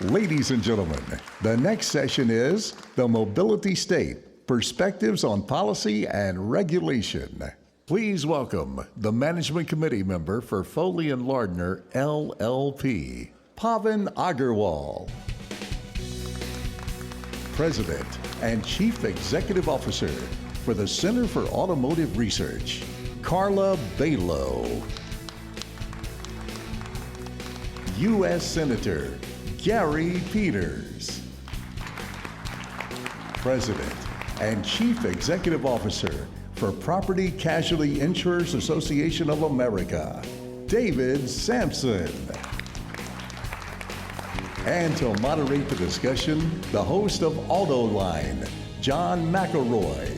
Ladies and gentlemen, the next session is the Mobility State, Perspectives on Policy and Regulation. Please welcome the Management Committee member for Foley and Lardner, LLP, Pavan Agarwal. President and Chief Executive Officer for the Center for Automotive Research, Carla Bailo. U.S. Senator Gary Peters. President and Chief Executive Officer for Property Casualty Insurers Association of America, David Sampson. And to moderate the discussion, the host of Autoline, John McElroy.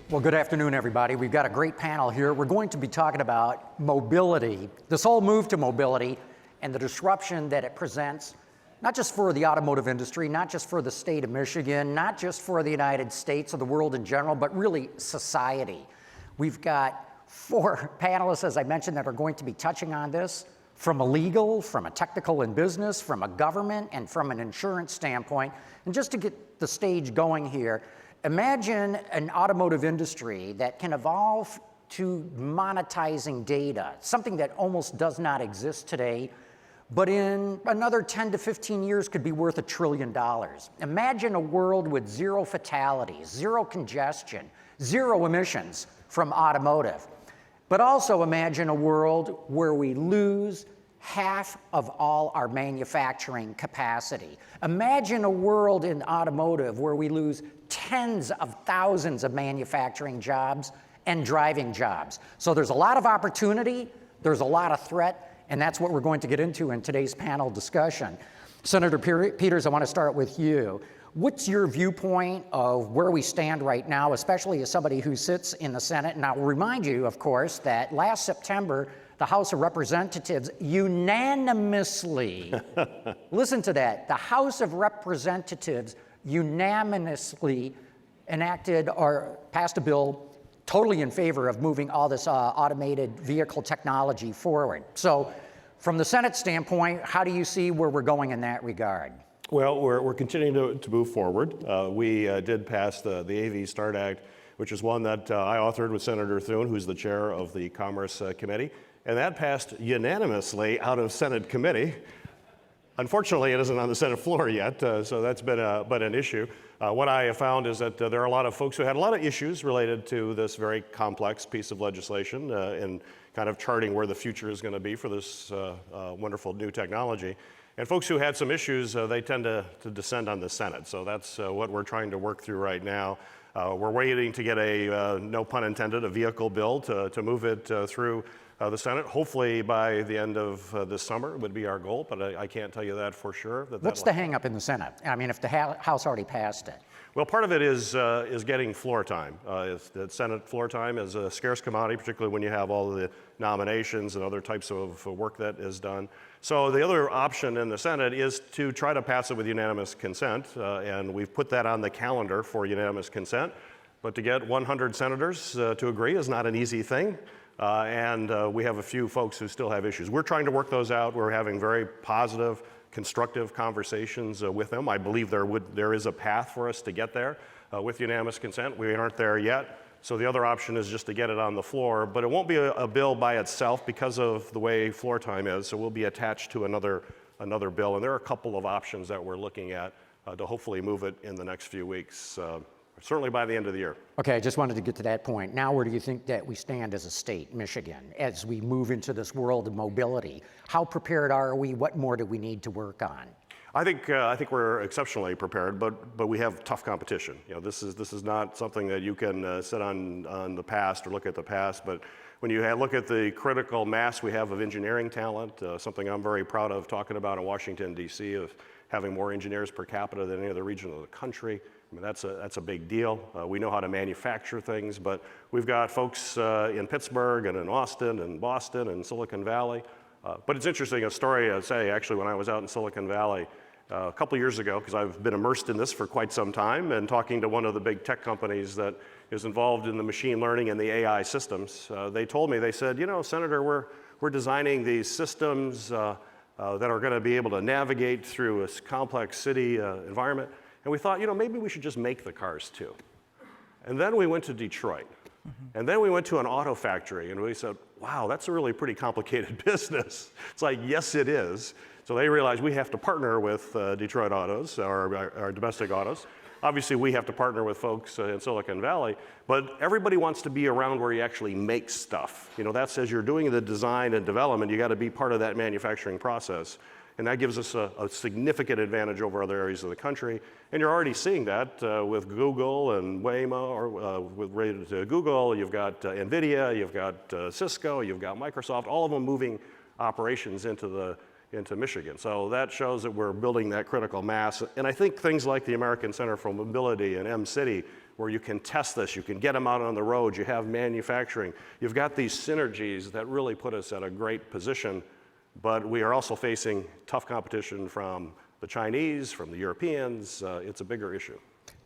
Well, good afternoon, everybody. We've got a great panel here. We're going to be talking about mobility, this whole move to mobility, and the disruption that it presents, not just for the automotive industry, not just for the state of Michigan, not just for the United States or the world in general, but really society. We've got 4 panelists, as I mentioned, that are going to be touching on this from a legal, from a technical and business, from a government, and from an insurance standpoint. And just to get the stage going here, imagine an automotive industry that can evolve to monetizing data, something that almost does not exist today, but in another 10 to 15 years could be worth $1 trillion. Imagine a world with 0 fatalities, 0 congestion, 0 emissions from automotive. But also imagine a world where we lose half of all our manufacturing capacity. Imagine a world in automotive where we lose tens of thousands of manufacturing jobs and driving jobs. So there's a lot of opportunity, there's a lot of threat, and that's what we're going to get into in today's panel discussion. Senator Peters, I want to start with you. What's your viewpoint of where we stand right now, especially as somebody who sits in the Senate? And I'll remind you, of course, that last September, the House of Representatives unanimously, listen to that, the House of Representatives unanimously enacted or passed a bill totally in favor of moving all this automated vehicle technology forward. So from the Senate standpoint, how do you see where we're going in that regard? Well, we're continuing to move forward. We did pass the AV START Act, which is one that I authored with Senator Thune, who's the chair of the Commerce Committee, and that passed unanimously out of Senate committee. Unfortunately, it isn't on the Senate floor yet, so that's been an issue. What I have found is that there are a lot of folks who had a lot of issues related to this very complex piece of legislation and kind of charting where the future is going to be for this wonderful new technology. And folks who had some issues, they tend to descend on the Senate. So that's what we're trying to work through right now. We're waiting to get a, no pun intended, a vehicle bill to move it through the Senate. Hopefully by the end of this summer would be our goal, but I can't tell you that for sure. What's the hang up in the Senate? I mean, if the House already passed it. Well, part of it is getting floor time. The Senate floor time is a scarce commodity, particularly when you have all of the nominations and other types of work that is done. So the other option in the Senate is to try to pass it with unanimous consent, and we've put that on the calendar for unanimous consent. But to get 100 senators to agree is not an easy thing, and we have a few folks who still have issues. We're trying to work those out. We're having very positive, constructive conversations with them. I believe there is a path for us to get there with unanimous consent. We aren't there yet. So the other option is just to get it on the floor, but it won't be a bill by itself because of the way floor time is, so we'll be attached to another bill. And there are a couple of options that we're looking at to hopefully move it in the next few weeks, certainly by the end of the year. Okay, I just wanted to get to that point. Now, where do you think that we stand as a state, Michigan, as we move into this world of mobility? How prepared are we? What more do we need to work on? I think we're exceptionally prepared, but we have tough competition. You know, this is not something that you can sit on the past or look at the past. But when you look at the critical mass we have of engineering talent, something I'm very proud of talking about in Washington D.C. of having more engineers per capita than any other region of the country. I mean, that's a big deal. We know how to manufacture things, but we've got folks in Pittsburgh and in Austin and Boston and Silicon Valley. But it's interesting, a story I'd say, actually, when I was out in Silicon Valley, a couple years ago, because I've been immersed in this for quite some time, and talking to one of the big tech companies that is involved in the machine learning and the AI systems, they told me, they said, you know, Senator, we're designing these systems that are going to be able to navigate through a complex city environment. And we thought, you know, maybe we should just make the cars too. And then we went to Detroit. And then we went to an auto factory and we said, wow, that's a really pretty complicated business. It's like, yes, it is. So they realized we have to partner with Detroit Autos, our domestic autos. Obviously, we have to partner with folks in Silicon Valley, but everybody wants to be around where you actually make stuff. You know, that's as you're doing the design and development, you got to be part of that manufacturing process. And that gives us a significant advantage over other areas of the country. And you're already seeing that with Google and Waymo, or related to Google. You've got NVIDIA, you've got Cisco, you've got Microsoft, all of them moving operations into Michigan. So that shows that we're building that critical mass. And I think things like the American Center for Mobility and M-City, where you can test this, you can get them out on the road, you have manufacturing. You've got these synergies that really put us at a great position. But we are also facing tough competition from the Chinese, from the Europeans. It's a bigger issue.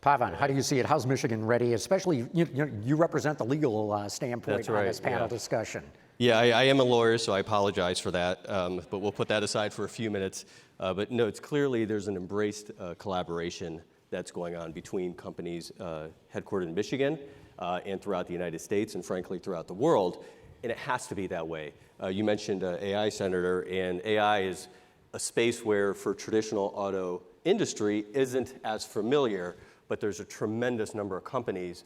Pavan, how do you see it? How's Michigan ready? Especially, you represent the legal standpoint on this panel discussion. Yeah, I am a lawyer, so I apologize for that. But we'll put that aside for a few minutes. But no, it's clearly there's an embraced collaboration that's going on between companies headquartered in Michigan and throughout the United States, and frankly throughout the world. And it has to be that way. You mentioned AI, Senator, and AI is a space where for traditional auto industry isn't as familiar, but there's a tremendous number of companies,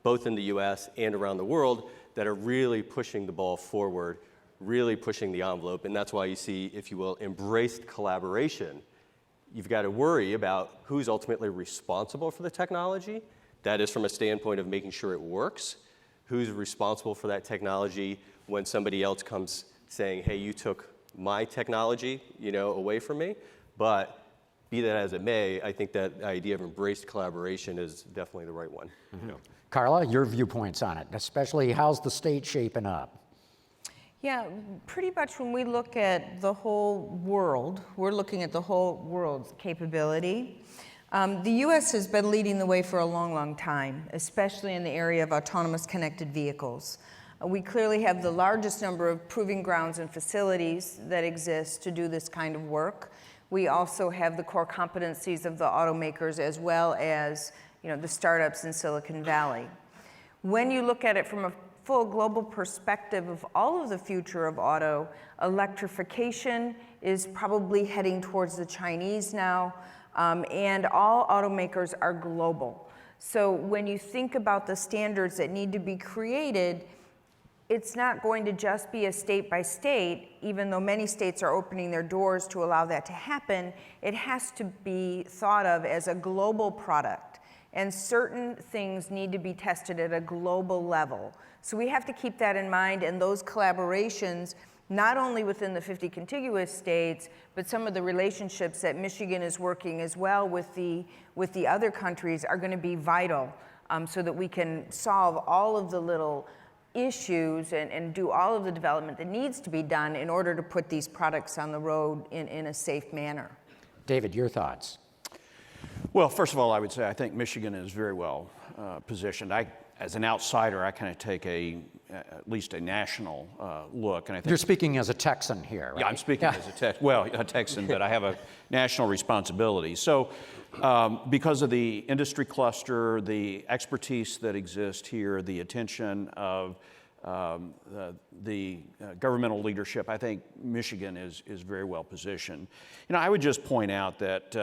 both in the US and around the world, that are really pushing the ball forward, really pushing the envelope, and that's why you see, if you will, embraced collaboration. You've got to worry about who's ultimately responsible for the technology. That is from a standpoint of making sure it works. Who's responsible for that technology when somebody else comes saying, hey, you took my technology, away from me. But be that as it may, I think that idea of embraced collaboration is definitely the right one. Mm-hmm. Carla, your viewpoints on it, especially how's the state shaping up? Yeah, pretty much when we look at the whole world, we're looking at the whole world's capability. The U.S. has been leading the way for a long, long time, especially in the area of autonomous connected vehicles. We clearly have the largest number of proving grounds and facilities that exist to do this kind of work. We also have the core competencies of the automakers as well as the startups in Silicon Valley. When you look at it from a full global perspective of all of the future of auto, electrification is probably heading towards the Chinese now, and all automakers are global. So when you think about the standards that need to be created, it's not going to just be a state by state, even though many states are opening their doors to allow that to happen. It has to be thought of as a global product, and certain things need to be tested at a global level. So we have to keep that in mind, and those collaborations, not only within the 50 contiguous states, but some of the relationships that Michigan is working as well with the other countries are going to be vital, so that we can solve all of the little issues and do all of the development that needs to be done in order to put these products on the road in a safe manner. David, your thoughts? Well, first of all, I would say I think Michigan is very well positioned. As an outsider, I kind of take at least a national look, and I think you're speaking as a Texan here, right? Yeah, I'm speaking as a Texan, but I have a national responsibility. So, because of the industry cluster, the expertise that exists here, the attention of the governmental leadership, I think Michigan is very well positioned. I would just point out that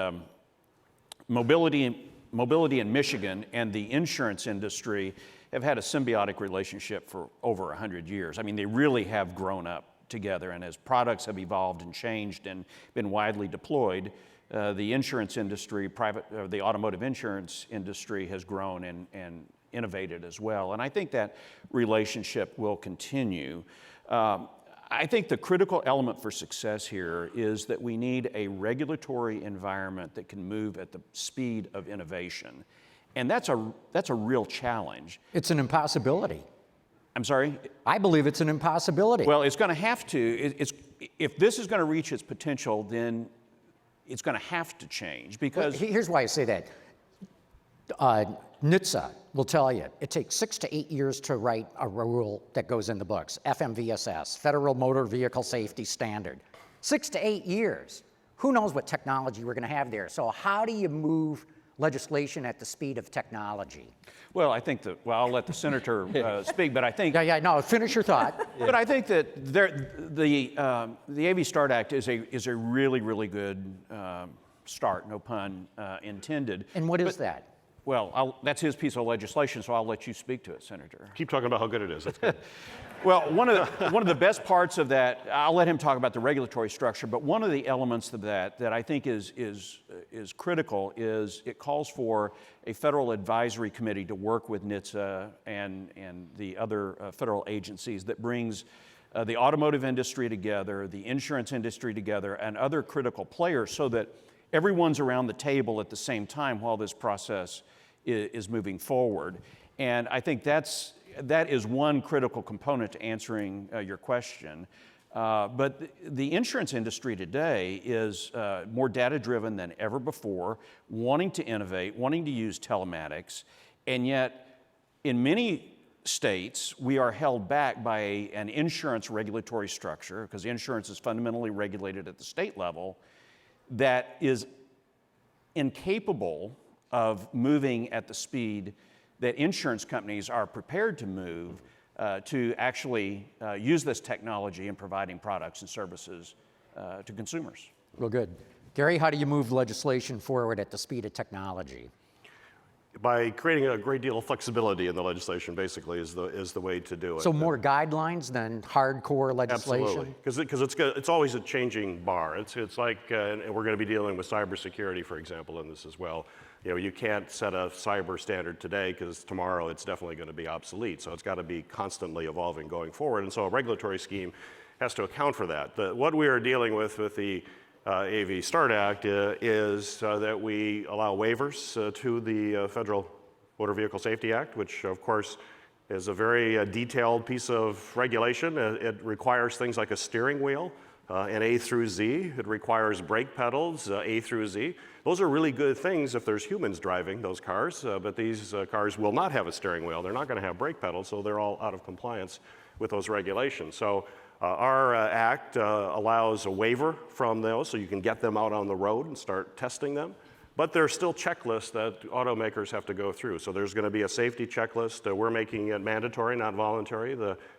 mobility in Michigan and the insurance industry have had a symbiotic relationship for over 100 years. I mean, they really have grown up together, and as products have evolved and changed and been widely deployed, the insurance industry, the automotive insurance industry has grown and innovated as well. And I think that relationship will continue. I think the critical element for success here is that we need a regulatory environment that can move at the speed of innovation. And that's a real challenge. It's an impossibility. I'm sorry? I believe it's an impossibility. Well, it's going to have to. If this is going to reach its potential, then it's going to have to change Well, because here's why I say that. NHTSA will tell you it takes 6 to 8 years to write a rule that goes in the books. FMVSS, Federal Motor Vehicle Safety Standard. 6 to 8 years. Who knows what technology we're going to have there? So how do you move legislation at the speed of technology? well, I think that I'll let the senator speak, but I think No, finish your thought. But I think that the AV START Act is a really, really good start, no pun intended. And what is that? Well, that's his piece of legislation, so I'll let you speak to it, Senator. Keep talking about how good it is. That's good. Well, one of the best parts of that, I'll let him talk about the regulatory structure, but one of the elements of that I think is critical is it calls for a federal advisory committee to work with NHTSA and the other federal agencies that brings the automotive industry together, the insurance industry together, and other critical players so that everyone's around the table at the same time while this process is moving forward. And I think that is one critical component to answering your question. But the insurance industry today is more data-driven than ever before, wanting to innovate, wanting to use telematics, and yet in many states, we are held back by an insurance regulatory structure, because insurance is fundamentally regulated at the state level, that is incapable of moving at the speed that insurance companies are prepared to move to actually use this technology in providing products and services to consumers. Real good. Gary, how do you move legislation forward at the speed of technology? By creating a great deal of flexibility in the legislation, basically, is the way to do it. So more guidelines than hardcore legislation? Absolutely, because it's always a changing bar. It's like, and we're going to be dealing with cybersecurity, for example, in this as well. You know, you can't set a cyber standard today because tomorrow it's definitely going to be obsolete. So it's got to be constantly evolving going forward. And so a regulatory scheme has to account for that. What we are dealing with the AV START Act is that we allow waivers to the Federal Motor Vehicle Safety Act, which of course is a very detailed piece of regulation. It requires things like a steering wheel, an A through Z. It requires brake pedals, A through Z. Those are really good things if there's humans driving those cars, but these cars will not have a steering wheel. They're not going to have brake pedals, so they're all out of compliance with those regulations. So our act allows a waiver from those, so you can get them out on the road and start testing them. But there's still checklists that automakers have to go through. So there's going to be a safety checklist. We're making it mandatory, not voluntary.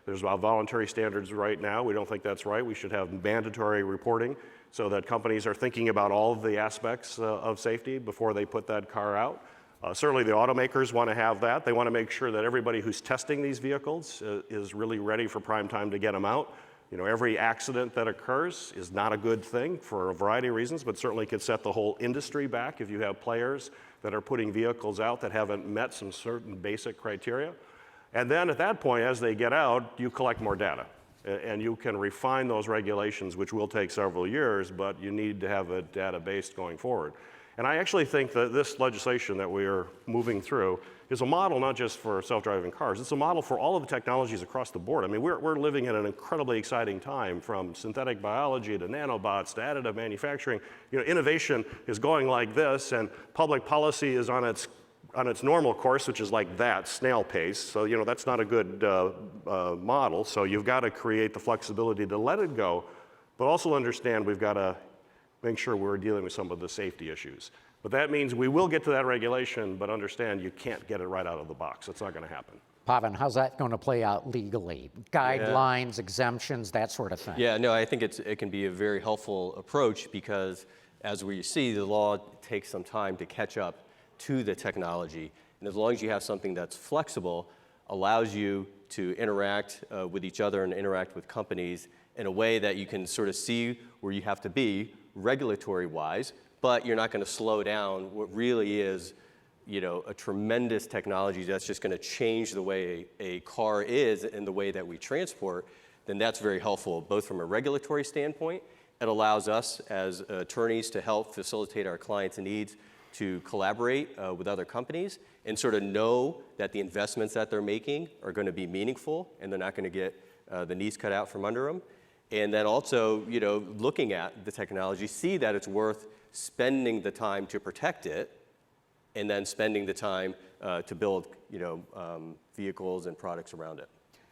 There's voluntary standards right now. We don't think that's right. We should have mandatory reporting so that companies are thinking about all of the aspects of safety before they put that car out. Certainly the automakers want to have that. They want to make sure that everybody who's testing these vehicles is really ready for prime time to get them out. You know, every accident that occurs is not a good thing for a variety of reasons, but certainly could set the whole industry back if you have players that are putting vehicles out that haven't met some certain basic criteria. And then at that point, as they get out, you collect more data. And you can refine those regulations, which will take several years, but you need to have a database going forward. And I actually think that this legislation that we are moving through is a model not just for self-driving cars, it's a model for all of the technologies across the board. I mean, we're living in an incredibly exciting time, from synthetic biology to nanobots to additive manufacturing. You know, innovation is going like this, and public policy is on its normal course, which is like that, snail pace. So, you know, that's not a good model. So you've got to create the flexibility to let it go, but also understand we've got to make sure we're dealing with some of the safety issues. But that means we will get to that regulation, but understand you can't get it right out of the box. That's not going to happen. Pavan, how's that going to play out legally? Guidelines, exemptions, that sort of thing? Yeah, no, I think it can be a very helpful approach because, as we see, the law takes some time to catch up to the technology. And as long as you have something that's flexible, allows you to interact with each other and interact with companies in a way that you can sort of see where you have to be regulatory-wise, but you're not going to slow down what really is, you know, a tremendous technology that's just going to change the way a car is and the way that we transport. Then that's very helpful, both from a regulatory standpoint. It allows us as attorneys to help facilitate our clients' needs to collaborate with other companies and sort of know that the investments that they're making are going to be meaningful and they're not going to get the knees cut out from under them. And then also, looking at the technology, see that it's worth spending the time to protect it, and then spending the time to build, vehicles and products around it.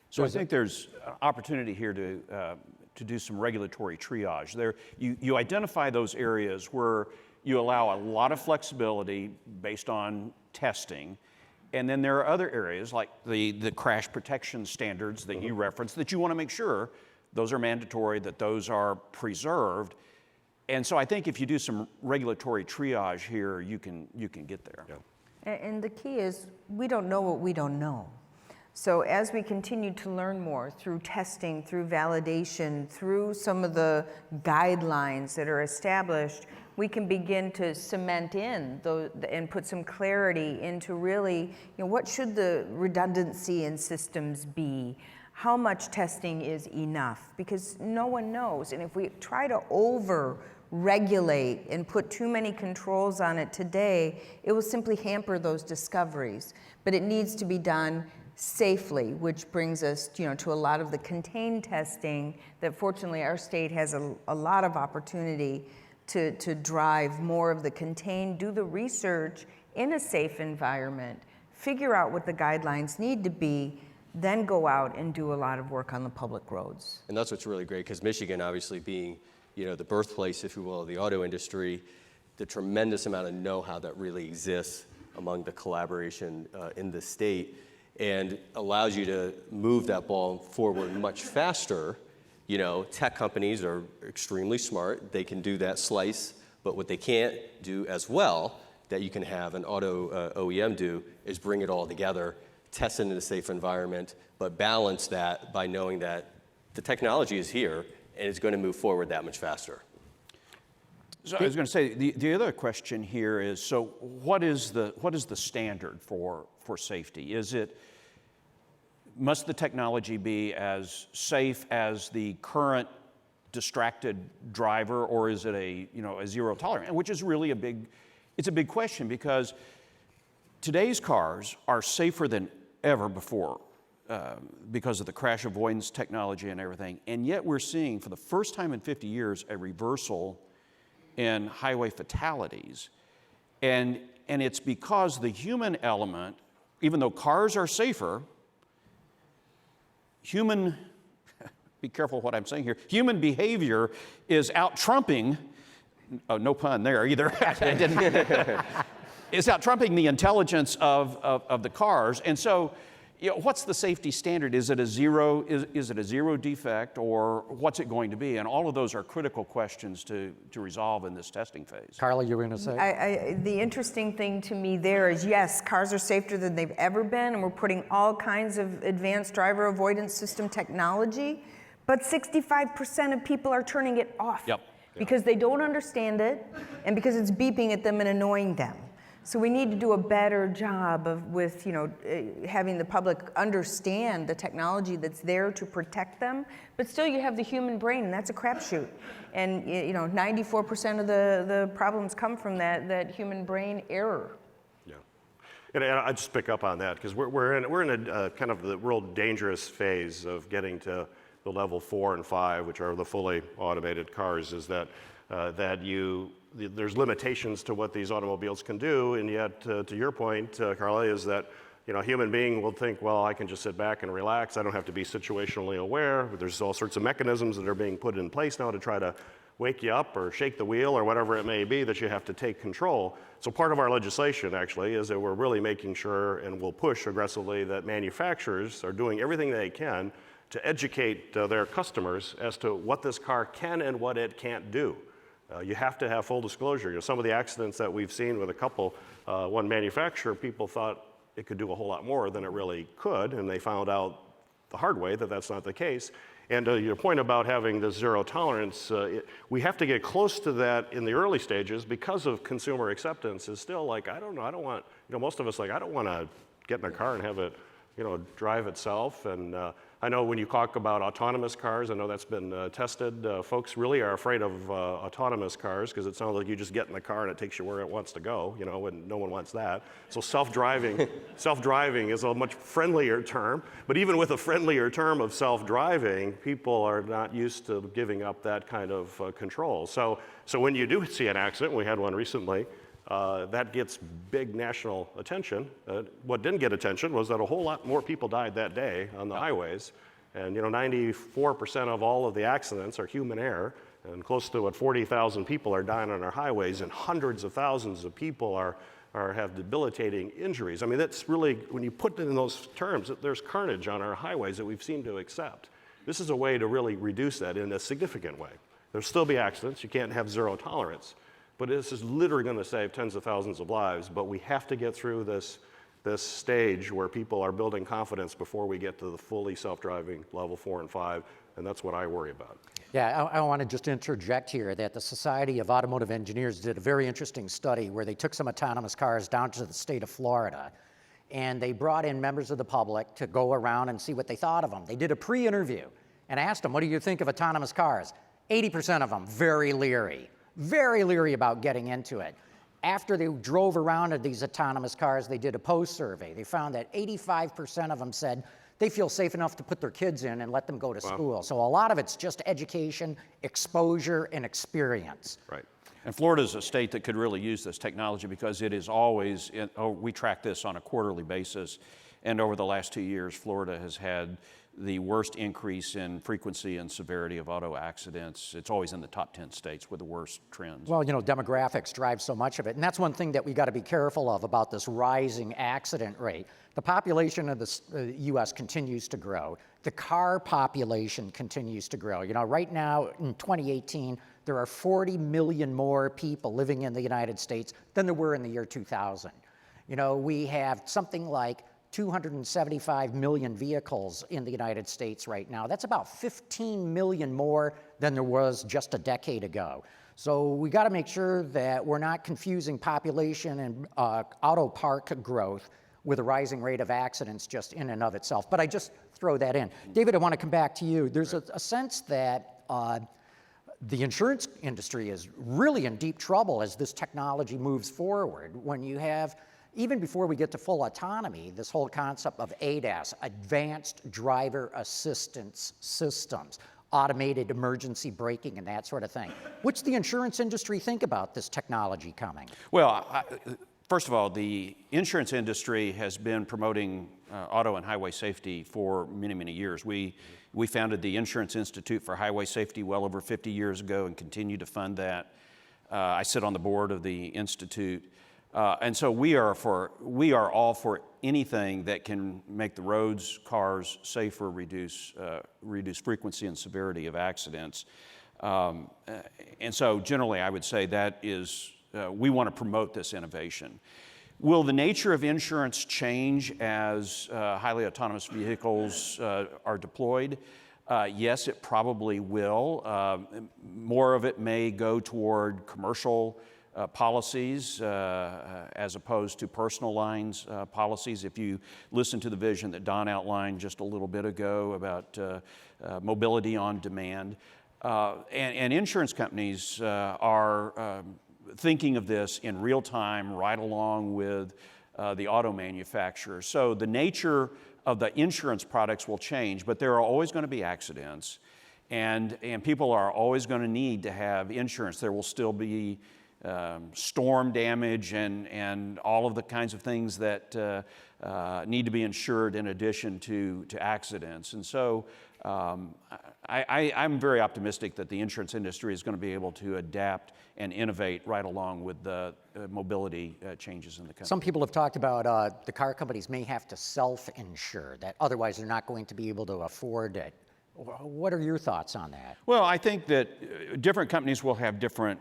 So I think there's opportunity here to do some regulatory triage. You identify those areas where you allow a lot of flexibility based on testing, and then there are other areas like the crash protection standards that you referenced that you want to make sure those are mandatory, that those are preserved. And so I think if you do some regulatory triage here, you can get there. Yeah. And the key is, we don't know what we don't know. So as we continue to learn more through testing, through validation, through some of the guidelines that are established, we can begin to cement in and put some clarity into really, what should the redundancy in systems be? How much testing is enough? Because no one knows. And if we try to over-regulate and put too many controls on it today, it will simply hamper those discoveries. But it needs to be done safely, which brings us to a lot of the contained testing that fortunately our state has a lot of opportunity to drive more of the contained, do the research in a safe environment, figure out what the guidelines need to be, then go out and do a lot of work on the public roads. And that's what's really great, because Michigan, obviously being, the birthplace, if you will, of the auto industry, the tremendous amount of know-how that really exists among the collaboration in the state, and allows you to move that ball forward much faster. Tech companies are extremely smart. They can do that slice, but what they can't do as well that you can have an auto OEM do is bring it all together, test it in a safe environment, but balance that by knowing that the technology is here and it's going to move forward that much faster. So I was going to say, the other question here is, so what is the standard for safety? Must the technology be as safe as the current distracted driver, or is it a zero tolerance? Which is really a big question, because today's cars are safer than ever before because of the crash avoidance technology and everything. And yet we're seeing, for the first time in 50 years, a reversal in highway fatalities. And it's because the human element, even though cars are safer, be careful what I'm saying here, human behavior is out-trumping, oh, no pun there either, is out-trumping the intelligence of the cars. And so, what's the safety standard? Is it a zero defect, or what's it going to be? And all of those are critical questions to resolve in this testing phase. Carla, you were going to say? The interesting thing to me there is, yes, cars are safer than they've ever been, and we're putting all kinds of advanced driver avoidance system technology, but 65% of people are turning it off. Yep. Because they don't understand it, and because it's beeping at them and annoying them. So we need to do a better job with having the public understand the technology that's there to protect them, but still you have the human brain, and that's a crapshoot. And 94% of the problems come from that human brain error. Yeah, and I just pick up on that, because we're in a kind of the real dangerous phase of getting to the level 4 and 5, which are the fully automated cars. Is that there's limitations to what these automobiles can do, and yet, to your point, Carla, is that a human being will think, well, I can just sit back and relax. I don't have to be situationally aware. There's all sorts of mechanisms that are being put in place now to try to wake you up or shake the wheel or whatever it may be that you have to take control. So part of our legislation, actually, is that we're really making sure, and we'll push aggressively, that manufacturers are doing everything they can to educate their customers as to what this car can and what it can't do. You have to have full disclosure. Some of the accidents that we've seen with one manufacturer, people thought it could do a whole lot more than it really could, and they found out the hard way that that's not the case. And your point about having this zero tolerance, we have to get close to that in the early stages, because of consumer acceptance is still like, I don't know, I don't want, most of us I don't want to get in a car and have it, drive itself. And I know when you talk about autonomous cars, I know that's been tested. Folks really are afraid of autonomous cars because it sounds like you just get in the car and it takes you where it wants to go, you know, and no one wants that. So self-driving is a much friendlier term, but even with a friendlier term of self-driving, people are not used to giving up that kind of control. So when you do see an accident, we had one recently, that gets big national attention. What didn't get attention was that a whole lot more people died that day on the highways. And you know, 94% of all of the accidents are human error, and close to 40,000 people are dying on our highways, and hundreds of thousands of people have debilitating injuries. I mean, that's really, when you put it in those terms, there's carnage on our highways that we've seemed to accept. This is a way to really reduce that in a significant way. There'll still be accidents. You can't have zero tolerance. But this is literally going to save tens of thousands of lives. But we have to get through this stage where people are building confidence before we get to the fully self-driving level 4 and 5, and that's what I worry about. Yeah, I want to just interject here that the Society of Automotive Engineers did a very interesting study where they took some autonomous cars down to the state of Florida, and they brought in members of the public to go around and see what they thought of them. They did a pre-interview and asked them, what do you think of autonomous cars? 80% of them very leery about getting into it. After they drove around in these autonomous cars, they did a post-survey. They found that 85% of them said they feel safe enough to put their kids in and let them go to school. So a lot of it's just education, exposure, and experience. Right. And Florida is a state that could really use this technology because it is always, we track this on a quarterly basis, and over the last 2 years, Florida has had the worst increase in frequency and severity of auto accidents. It's always in the top 10 states with the worst trends. Well, you know, demographics drive so much of it, and that's one thing that we got to be careful of about this rising accident rate. The population of the U.S. continues to grow. The car population continues to grow. You know, right now in 2018, there are 40 million more people living in the United States than there were in the year 2000. You know, we have something like 275 million vehicles in the United States right now. That's about 15 million more than there was just a decade ago. So we got to make sure that we're not confusing population and auto park growth with a rising rate of accidents just in and of itself. But I just throw that in. David, I want to come back to you. There's a sense that the insurance industry is really in deep trouble as this technology moves forward. When you have, even before we get to full autonomy, this whole concept of ADAS, Advanced Driver Assistance Systems, automated emergency braking and that sort of thing. What's the insurance industry think about this technology coming? Well, first of all, the insurance industry has been promoting auto and highway safety for many, many years. We founded the Insurance Institute for Highway Safety well over 50 years ago and continue to fund that. I sit on the board of the Institute. And so we are all for anything that can make the roads, cars safer, reduce frequency and severity of accidents. And so generally I would say that is, we want to promote this innovation. Will the nature of insurance change as highly autonomous vehicles are deployed? Yes, it probably will. More of it may go toward commercial policies as opposed to personal lines policies. If you listen to the vision that Don outlined just a little bit ago about mobility on demand, and insurance companies are thinking of this in real time right along with the auto manufacturers. So the nature of the insurance products will change, but there are always going to be accidents, and people are always going to need to have insurance. There will still be storm damage and all of the kinds of things that need to be insured in addition to accidents. And so I'm very optimistic that the insurance industry is going to be able to adapt and innovate right along with the mobility changes in the country. Some people have talked about the car companies may have to self-insure, that otherwise they're not going to be able to afford it. What are your thoughts on that? Well, I think that different companies will have different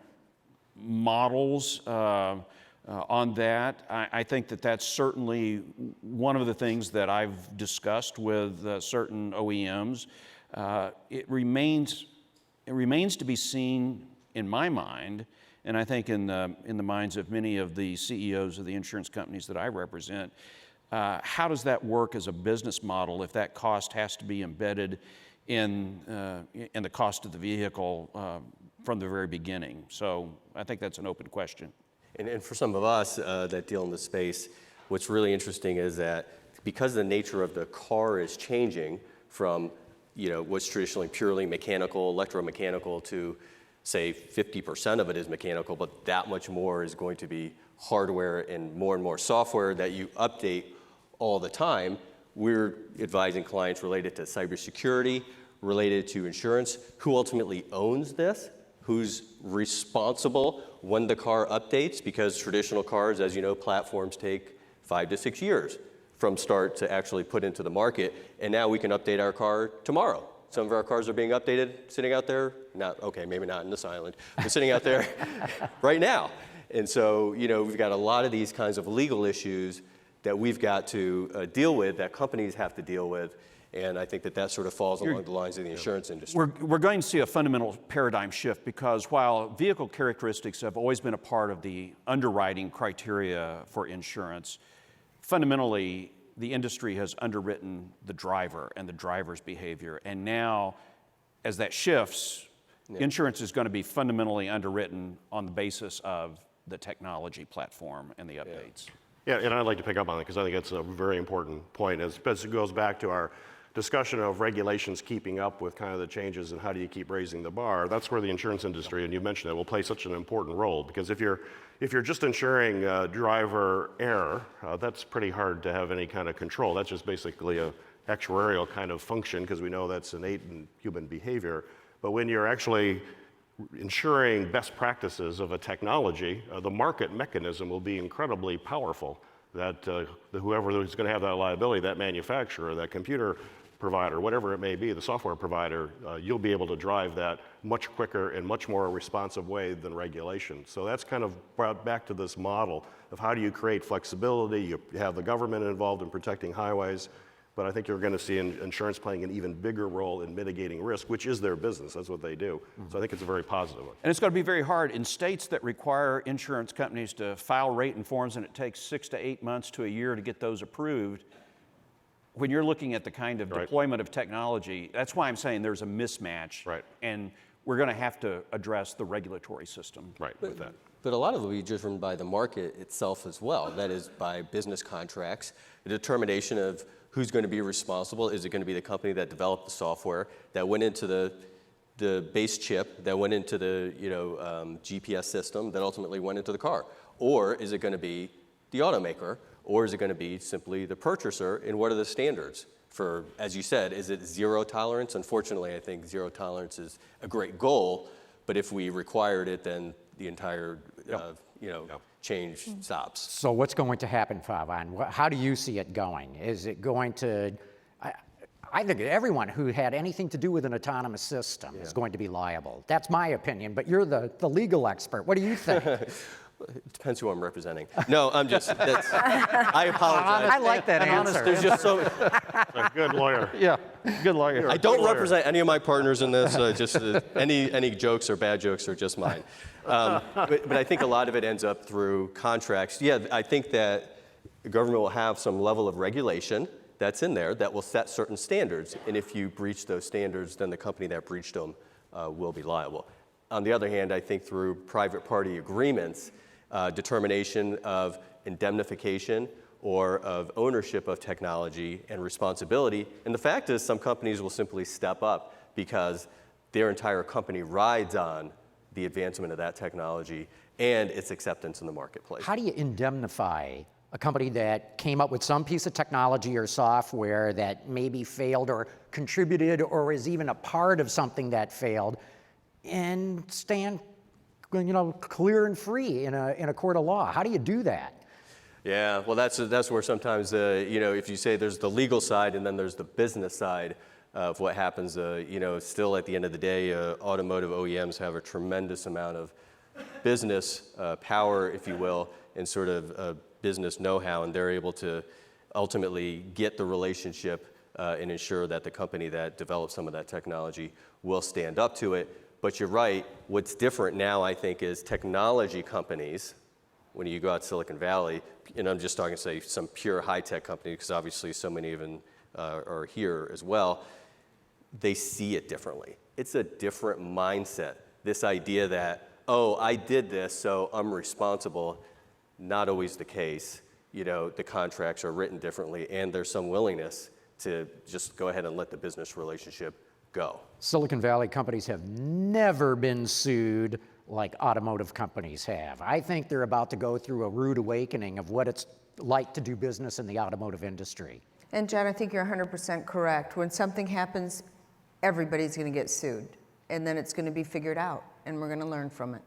models on that. I think that that's certainly one of the things that I've discussed with certain OEMs. It remains to be seen in my mind, and I think in the minds of many of the CEOs of the insurance companies that I represent, how does that work as a business model if that cost has to be embedded in the cost of the vehicle from the very beginning? So I think that's an open question. And for some of us that deal in the space, what's really interesting is that because the nature of the car is changing from what's traditionally purely mechanical, electromechanical, to say 50% of it is mechanical, but that much more is going to be hardware and more software that you update all the time. We're advising clients related to cybersecurity, related to insurance, who ultimately owns this, who's responsible when the car updates, because traditional cars, as you know, platforms take 5 to 6 years from start to actually put into the market, and now we can update our car tomorrow. Some of our cars are being updated, sitting out there, maybe not in this island, but sitting out there right now. And so, we've got a lot of these kinds of legal issues that we've got to deal with, that companies have to deal with, and I think that sort of falls along the lines of the insurance industry. We're going to see a fundamental paradigm shift, because while vehicle characteristics have always been a part of the underwriting criteria for insurance, fundamentally, the industry has underwritten the driver and the driver's behavior. And now, as that shifts, insurance is going to be fundamentally underwritten on the basis of the technology platform and the updates. Yeah, and I'd like to pick up on that because I think it's a very important point. As it goes back to our discussion of regulations keeping up with kind of the changes and how do you keep raising the bar, that's where the insurance industry, and you mentioned it, will play such an important role. Because if you're just insuring driver error, that's pretty hard to have any kind of control. That's just basically a actuarial kind of function, because we know that's innate in human behavior. But when you're actually ensuring best practices of a technology, the market mechanism will be incredibly powerful. That whoever is going to have that liability, that manufacturer, that computer provider, whatever it may be, the software provider, you'll be able to drive that much quicker and much more responsive way than regulation. So that's kind of brought back to this model of how do you create flexibility. You have the government involved in protecting highways, but I think you're going to see insurance playing an even bigger role in mitigating risk, which is their business. That's what they do. So I think it's a very positive one. And it's going to be very hard in states that require insurance companies to file rate and forms, and it takes 6 to 8 months to a year to get those approved. When you're looking at the kind of deployment of technology, that's why I'm saying there's a mismatch. Right. And we're going to have to address the regulatory system. Right, with that. But a lot of it will be driven by the market itself as well. That is by business contracts, the determination of who's going to be responsible. Is it going to be the company that developed the software, that went into the base chip, that went into the GPS system, that ultimately went into the car? Or is it going to be the automaker? Or is it going to be simply the purchaser? And what are the standards for, as you said, is it zero tolerance? Unfortunately, I think zero tolerance is a great goal, but if we required it, then the entire change stops. So what's going to happen, Pavan? How do you see it going? Is it going to, I think everyone who had anything to do with an autonomous system is going to be liable. That's my opinion, but you're the legal expert. What do you think? It depends who I'm representing. No, I apologize. I like that answer. There's just so A good lawyer. Yeah, good lawyer. I don't represent any of my partners in this. Any jokes or bad jokes are just mine. But I think a lot of it ends up through contracts. Yeah, I think that the government will have some level of regulation that's in there that will set certain standards. And if you breach those standards, then the company that breached them will be liable. On the other hand, I think through private party agreements, determination of indemnification or of ownership of technology and responsibility. And the fact is some companies will simply step up because their entire company rides on the advancement of that technology and its acceptance in the marketplace. How do you indemnify a company that came up with some piece of technology or software that maybe failed or contributed or is even a part of something that failed and stand clear and free in a court of law? How do you do that? Yeah, well, that's where sometimes, if you say there's the legal side and then there's the business side of what happens, still at the end of the day, automotive OEMs have a tremendous amount of business power, if you will, and sort of business know-how, and they're able to ultimately get the relationship and ensure that the company that develops some of that technology will stand up to it. But you're right, what's different now, I think, is technology companies, when you go out to Silicon Valley, and I'm just talking, say, some pure high-tech company, because obviously so many even are here as well, they see it differently. It's a different mindset. This idea that, oh, I did this, so I'm responsible, not always the case. You know, the contracts are written differently, and there's some willingness to just go ahead and let the business relationship go. Silicon Valley companies have never been sued like automotive companies have. I think they're about to go through a rude awakening of what it's like to do business in the automotive industry. And John, I think you're 100% correct. When something happens, everybody's going to get sued. And then it's going to be figured out, and we're going to learn from it.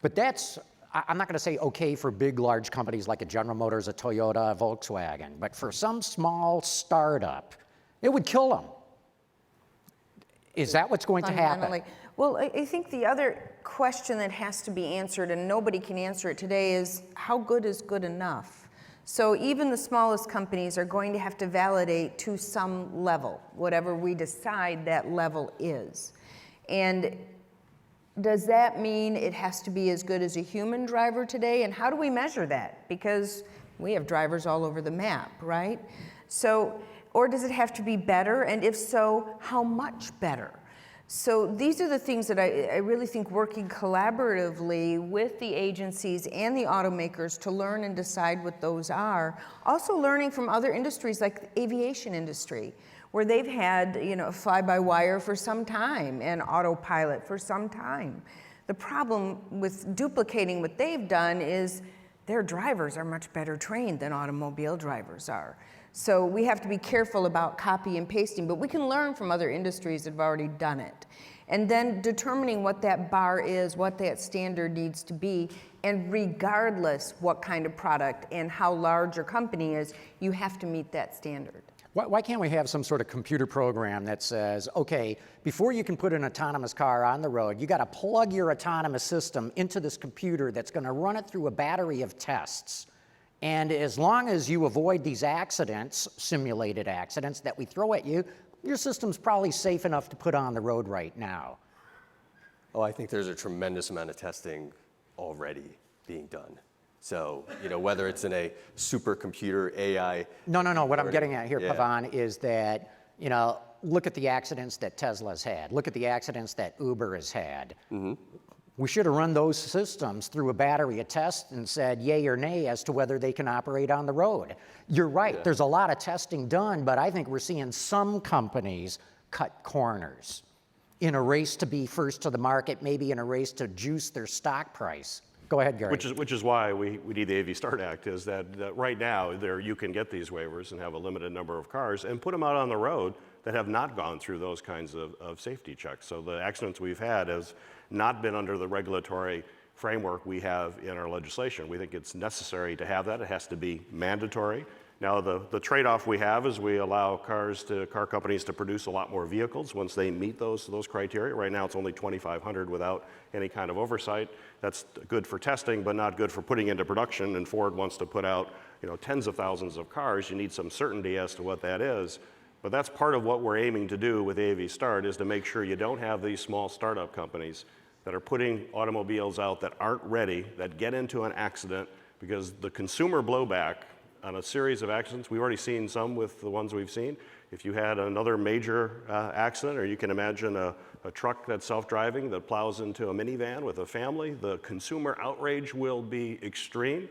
But that's, I'm not going to say okay for big, large companies like a General Motors, a Toyota, a Volkswagen, but for some small startup, it would kill them. Is that what's going to happen? Well, I think the other question that has to be answered, and nobody can answer it today, is how good is good enough? So even the smallest companies are going to have to validate to some level, whatever we decide that level is. And does that mean it has to be as good as a human driver today? And how do we measure that? Because we have drivers all over the map, right? So, or does it have to be better? And if so, how much better? So these are the things that I really think working collaboratively with the agencies and the automakers to learn and decide what those are. Also learning from other industries like the aviation industry, where they've had, you know, fly-by-wire for some time and autopilot for some time. The problem with duplicating what they've done is their drivers are much better trained than automobile drivers are. So we have to be careful about copy and pasting, but we can learn from other industries that have already done it. And then determining what that bar is, what that standard needs to be, and regardless what kind of product and how large your company is, you have to meet that standard. Why can't we have some sort of computer program that says, okay, before you can put an autonomous car on the road, you got to plug your autonomous system into this computer that's going to run it through a battery of tests. And as long as you avoid these accidents, simulated accidents that we throw at you, your system's probably safe enough to put on the road right now. Oh, I think there's a tremendous amount of testing already being done. So, you know, whether it's in a supercomputer, AI. No. What I'm getting at here, yeah, Pavan, is that, you know, look at the accidents that Tesla's had. Look at the accidents that Uber has had. Mm-hmm. We should have run those systems through a battery of tests and said yay or nay as to whether they can operate on the road. You're right, yeah, there's a lot of testing done, but I think we're seeing some companies cut corners in a race to be first to the market, maybe in a race to juice their stock price. Go ahead, Gary. Which is why we need the AV Start Act, is that right now you can get these waivers and have a limited number of cars and put them out on the road that have not gone through those kinds of safety checks. So the accidents we've had has not been under the regulatory framework we have in our legislation. We think it's necessary to have that. It has to be mandatory. Now the trade-off we have is we allow car companies to produce a lot more vehicles once they meet those criteria. Right now it's only 2,500 without any kind of oversight. That's good for testing, but not good for putting into production. And Ford wants to put out, you know, tens of thousands of cars. You need some certainty as to what that is. But that's part of what we're aiming to do with AV Start, is to make sure you don't have these small startup companies that are putting automobiles out that aren't ready, that get into an accident, because the consumer blowback on a series of accidents, we've already seen some with the ones we've seen. If you had another major accident, or you can imagine a truck that's self-driving that plows into a minivan with a family, the consumer outrage will be extreme.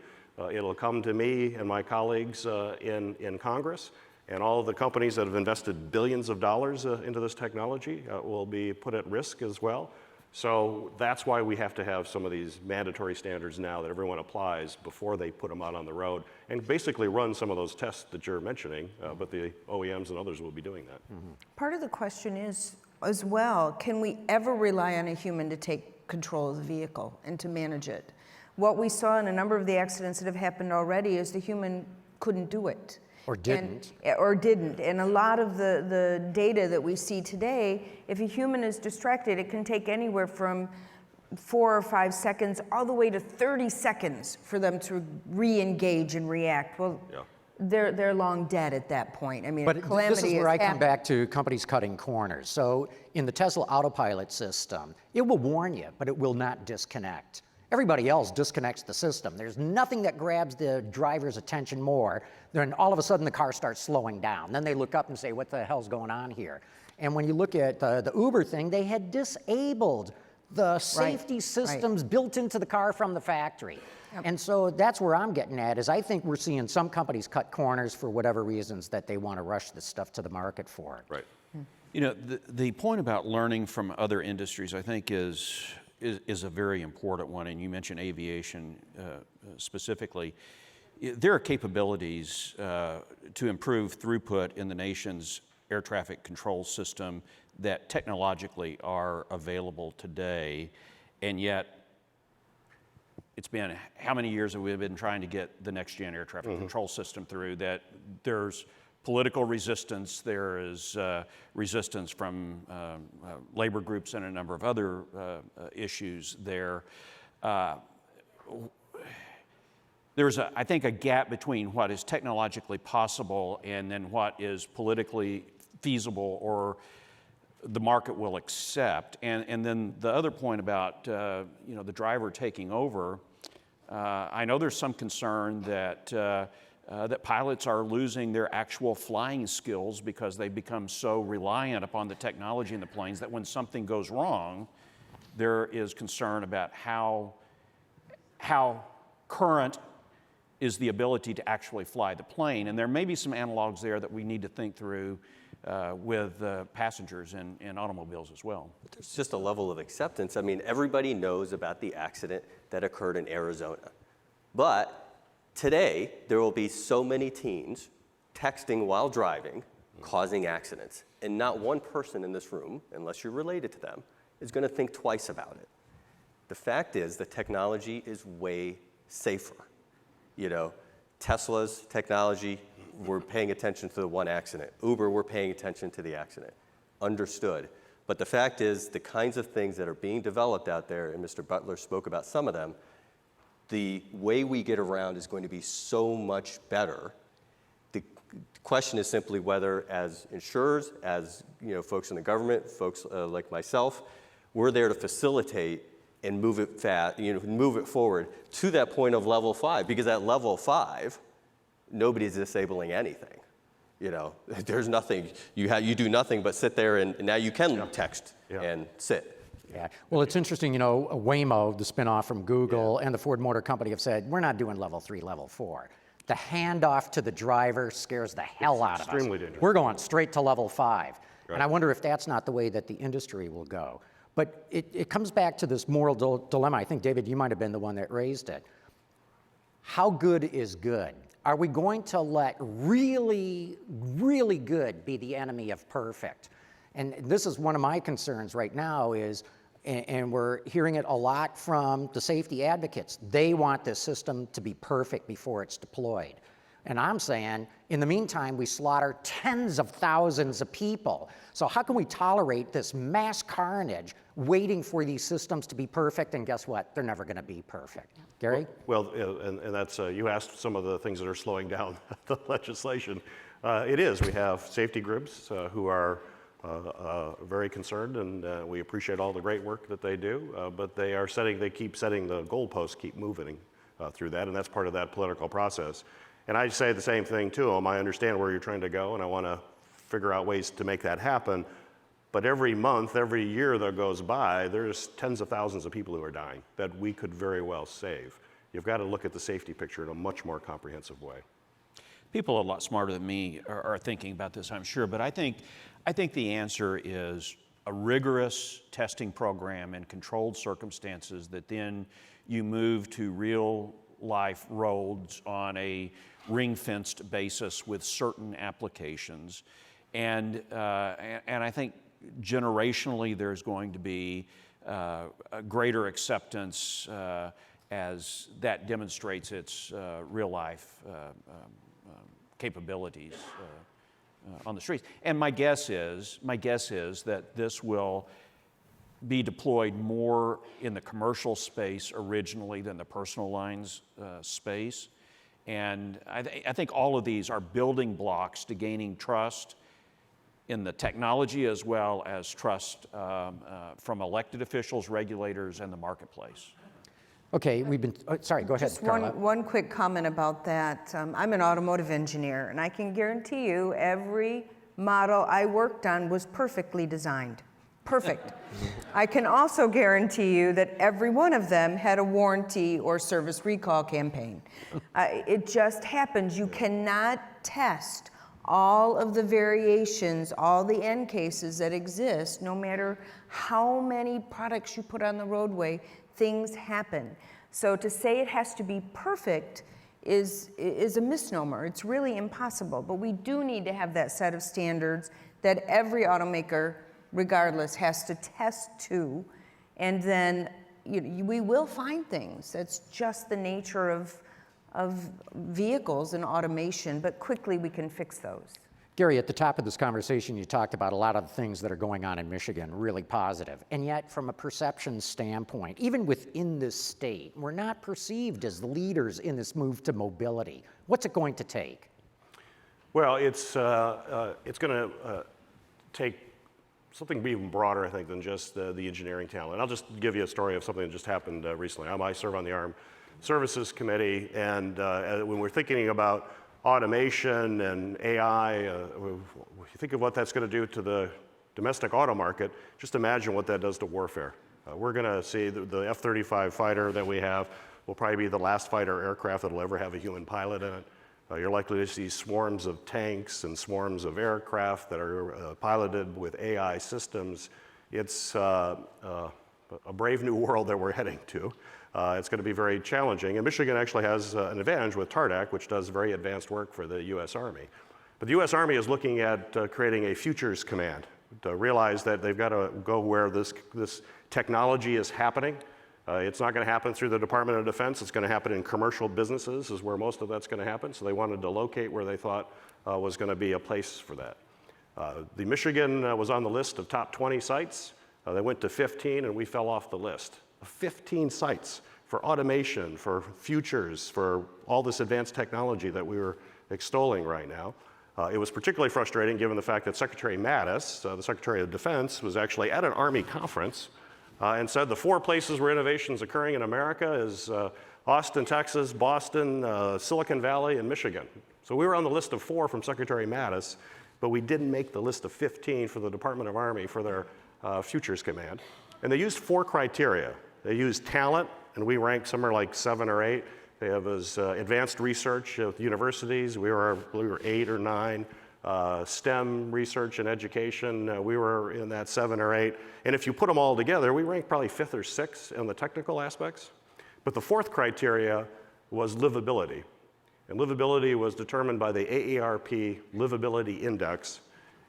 It'll come to me and my colleagues in Congress, and all of the companies that have invested billions of dollars into this technology will be put at risk as well. So that's why we have to have some of these mandatory standards now that everyone applies before they put them out on the road, and basically run some of those tests that you're mentioning, but the OEMs and others will be doing that. Mm-hmm. Part of the question is, as well, can we ever rely on a human to take control of the vehicle and to manage it? What we saw in a number of the accidents that have happened already is the human couldn't do it. Or didn't. And a lot of the data that we see today, if a human is distracted, it can take anywhere from 4 or 5 seconds all the way to 30 seconds for them to re-engage and react. Well, yeah, they're long dead at that point. I mean, but calamity this is where I come back to companies cutting corners. So in the Tesla autopilot system, it will warn you, but it will not disconnect. Everybody else disconnects the system. There's nothing that grabs the driver's attention more than all of a sudden the car starts slowing down. Then they look up and say, what the hell's going on here? And when you look at the Uber thing, they had disabled the safety systems built into the car from the factory. And so that's where I'm getting at, is I think we're seeing some companies cut corners for whatever reasons that they want to rush this stuff to the market for. Right. You know, the point about learning from other industries, I think, is a very important one, and you mentioned aviation specifically. There are capabilities to improve throughput in the nation's air traffic control system that technologically are available today, and yet it's been, how many years have we been trying to get the next gen air traffic control system through, that there's political resistance, there is resistance from labor groups and a number of other issues there. There's, I think, a gap between what is technologically possible and then what is politically feasible or the market will accept. And then the other point about you know, the driver taking over, I know there's some concern that that pilots are losing their actual flying skills because they become so reliant upon the technology in the planes that when something goes wrong, there is concern about how current is the ability to actually fly the plane. And there may be some analogs there that we need to think through with passengers in automobiles as well. There's just a level of acceptance. I mean, everybody knows about the accident that occurred in Arizona. But today, there will be so many teens texting while driving, causing accidents. And not one person in this room, unless you're related to them, is going to think twice about it. The fact is, the technology is way safer. You know, Tesla's technology, we're paying attention to the one accident. Uber, we're paying attention to the accident. Understood. But the fact is, the kinds of things that are being developed out there, and Mr. Butler spoke about some of them, the way we get around is going to be so much better. The question is simply whether, as insurers, as you know, folks in the government, folks like myself, we're there to facilitate and move it move it forward to that point of level 5. Because at level 5, nobody's disabling anything. You know, there's nothing. You do nothing but sit there, and now you can text and sit. Yeah, well, it's interesting, you know, Waymo, the spinoff from Google, and the Ford Motor Company have said, we're not doing level 3, level 4. The handoff to the driver scares the hell out of us. Extremely dangerous. We're going straight to level 5. Right. And I wonder if that's not the way that the industry will go. But it comes back to this moral dilemma. I think, David, you might have been the one that raised it. How good is good? Are we going to let really, really good be the enemy of perfect? And this is one of my concerns right now is, and we're hearing it a lot from the safety advocates, they want this system to be perfect before it's deployed. And I'm saying, in the meantime, we slaughter tens of thousands of people. So how can we tolerate this mass carnage waiting for these systems to be perfect? And guess what? They're never going to be perfect. Gary? Well, and that's, you asked some of the things that are slowing down the legislation. It is. We have safety groups who are very concerned, and we appreciate all the great work that they do, but they keep setting the goalposts, keep moving through that, and that's part of that political process. And I say the same thing to them. I understand where you're trying to go, and I want to figure out ways to make that happen. But every month, every year that goes by, there's tens of thousands of people who are dying that we could very well save. You've got to look at the safety picture in a much more comprehensive way. People a lot smarter than me are thinking about this, I'm sure, but I think the answer is a rigorous testing program in controlled circumstances that then you move to real life roads on a ring-fenced basis with certain applications. And I think generationally there's going to be a greater acceptance as that demonstrates its real-life capabilities on the streets. And my guess is that this will be deployed more in the commercial space originally than the personal lines space. And I think all of these are building blocks to gaining trust in the technology as well as trust from elected officials, regulators, and the marketplace. Okay, we've been, sorry, go ahead, Just Carla. one quick comment about that. I'm an automotive engineer, and I can guarantee you every model I worked on was perfectly designed. Perfect. I can also guarantee you that every one of them had a warranty or service recall campaign. It just happens. You cannot test all of the variations, all the end cases that exist, no matter how many products you put on the roadway, things happen. So to say it has to be perfect is a misnomer. It's really impossible. But we do need to have that set of standards that every automaker, regardless, has to test to. And then we will find things. That's just the nature of vehicles and automation, but quickly we can fix those. Gary, at the top of this conversation, you talked about a lot of the things that are going on in Michigan, really positive. And yet, from a perception standpoint, even within this state, we're not perceived as leaders in this move to mobility. What's it going to take? Well, it's going to take something even broader, I think, than just the engineering talent. I'll just give you a story of something that just happened recently. I serve on the Armed Services Committee, and when we're thinking about automation and AI, you think of what that's going to do to the domestic auto market, just imagine what that does to warfare. We're going to see the F-35 fighter that we have will probably be the last fighter aircraft that will ever have a human pilot in it. You're likely to see swarms of tanks and swarms of aircraft that are piloted with AI systems. It's a brave new world that we're heading to. It's going to be very challenging. And Michigan actually has an advantage with TARDAC, which does very advanced work for the U.S. Army. But the U.S. Army is looking at creating a futures command to realize that they've got to go where this technology is happening. It's not going to happen through the Department of Defense. It's going to happen in commercial businesses is where most of that's going to happen. So they wanted to locate where they thought was going to be a place for that. The Michigan was on the list of top 20 sites. They went to 15 and we fell off the list. 15 sites for automation, for futures, for all this advanced technology that we were extolling right now. It was particularly frustrating given the fact that Secretary Mattis, the Secretary of Defense, was actually at an Army conference and said the 4 places where innovation is occurring in America is Austin, Texas, Boston, Silicon Valley, and Michigan. So we were on the list of 4 from Secretary Mattis, but we didn't make the list of 15 for the Department of Army for their Futures Command. And they used 4 criteria. They used talent, and we ranked somewhere like 7 or 8. They have advanced research at universities. We were 8 or 9. STEM research and education, we were in that 7 or 8. And if you put them all together, we ranked probably 5th or 6th in the technical aspects. But the 4th criteria was livability. And livability was determined by the AARP Livability Index.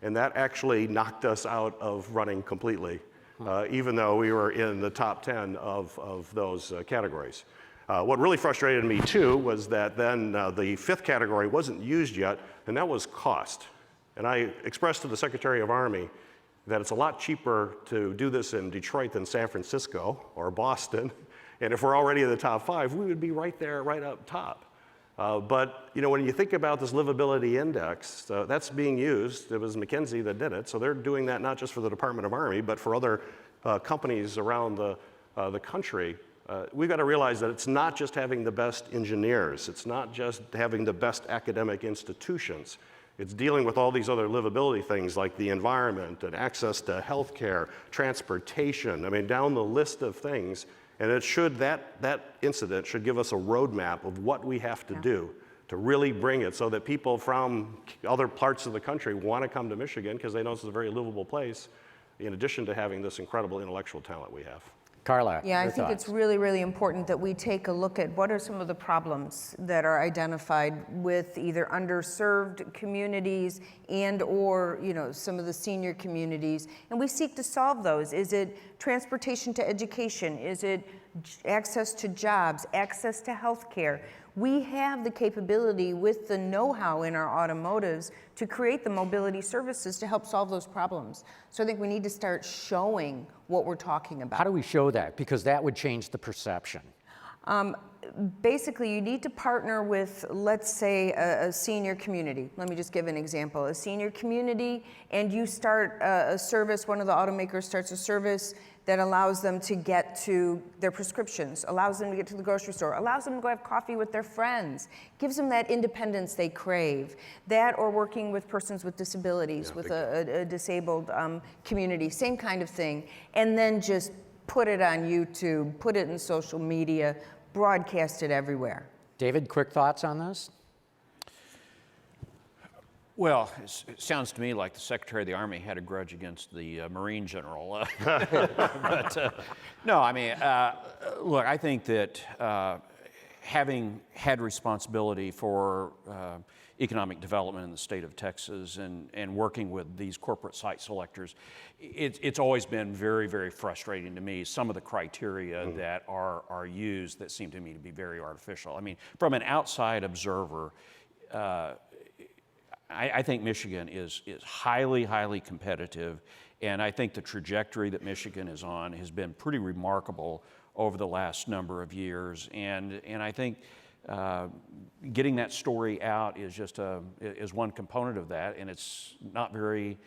And that actually knocked us out of running completely, even though we were in the top 10 of those categories. What really frustrated me too was that then the 5th category wasn't used yet, and that was cost. And I expressed to the Secretary of Army that it's a lot cheaper to do this in Detroit than San Francisco or Boston. And if we're already in the top 5, we would be right there, right up top. But when you think about this livability index, that's being used. It was McKinsey that did it. So they're doing that not just for the Department of Army, but for other companies around the country. We've got to realize that it's not just having the best engineers. It's not just having the best academic institutions. It's dealing with all these other livability things like the environment and access to healthcare, transportation, down the list of things. And that incident should give us a roadmap of what we have to do to really bring it so that people from other parts of the country want to come to Michigan because they know it's a very livable place, in addition to having this incredible intellectual talent we have. Carla, yeah, I your think thoughts? it's really, really important that we take a look at what are some of the problems that are identified with either underserved communities and or some of the senior communities, and we seek to solve those. Is it transportation to education? Is it access to jobs, access to health care? We have the capability with the know-how in our automotives to create the mobility services to help solve those problems. So I think we need to start showing what we're talking about. How do we show that? Because that would change the perception. Basically, you need to partner with, let's say, a senior community. Let me just give an example. A senior community, and you start a service, one of the automakers starts a service that allows them to get to their prescriptions, allows them to get to the grocery store, allows them to go have coffee with their friends, gives them that independence they crave. That or working with persons with disabilities, with a disabled community, same kind of thing. And then just put it on YouTube, put it in social media, broadcast it everywhere. David, quick thoughts on this? Well, it sounds to me like the Secretary of the Army had a grudge against the Marine General. But no, I mean, look, I think that having had responsibility for economic development in the state of Texas and working with these corporate site selectors, it's always been very, very frustrating to me, some of the criteria that are used that seem to me to be very artificial. I mean, from an outside observer, I think Michigan is highly, highly competitive, and I think the trajectory that Michigan is on has been pretty remarkable over the last number of years, and I think getting that story out is one component of that, and it's not very,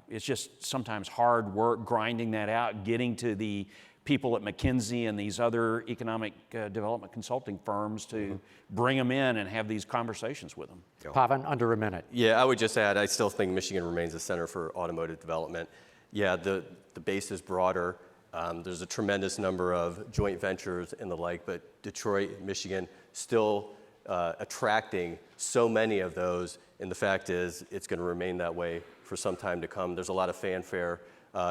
it's just sometimes hard work grinding that out, getting to the people at McKinsey and these other economic development consulting firms to bring them in and have these conversations with them. Pavan, under a minute. Yeah, I would just add, I still think Michigan remains a center for automotive development. Yeah, the base is broader. There's a tremendous number of joint ventures and the like, but Detroit, Michigan, still attracting so many of those, and the fact is it's going to remain that way for some time to come. There's a lot of fanfare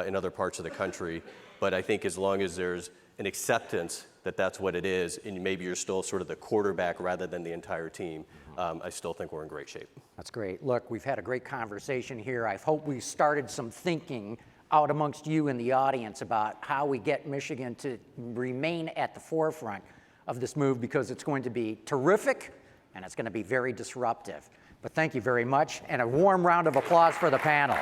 in other parts of the country, but I think as long as there's an acceptance that that's what it is, and maybe you're still sort of the quarterback rather than the entire team, I still think we're in great shape. That's great. Look, we've had a great conversation here. I hope we started some thinking out amongst you in the audience about how we get Michigan to remain at the forefront of this move, because it's going to be terrific and it's going to be very disruptive. But thank you very much, and a warm round of applause for the panel.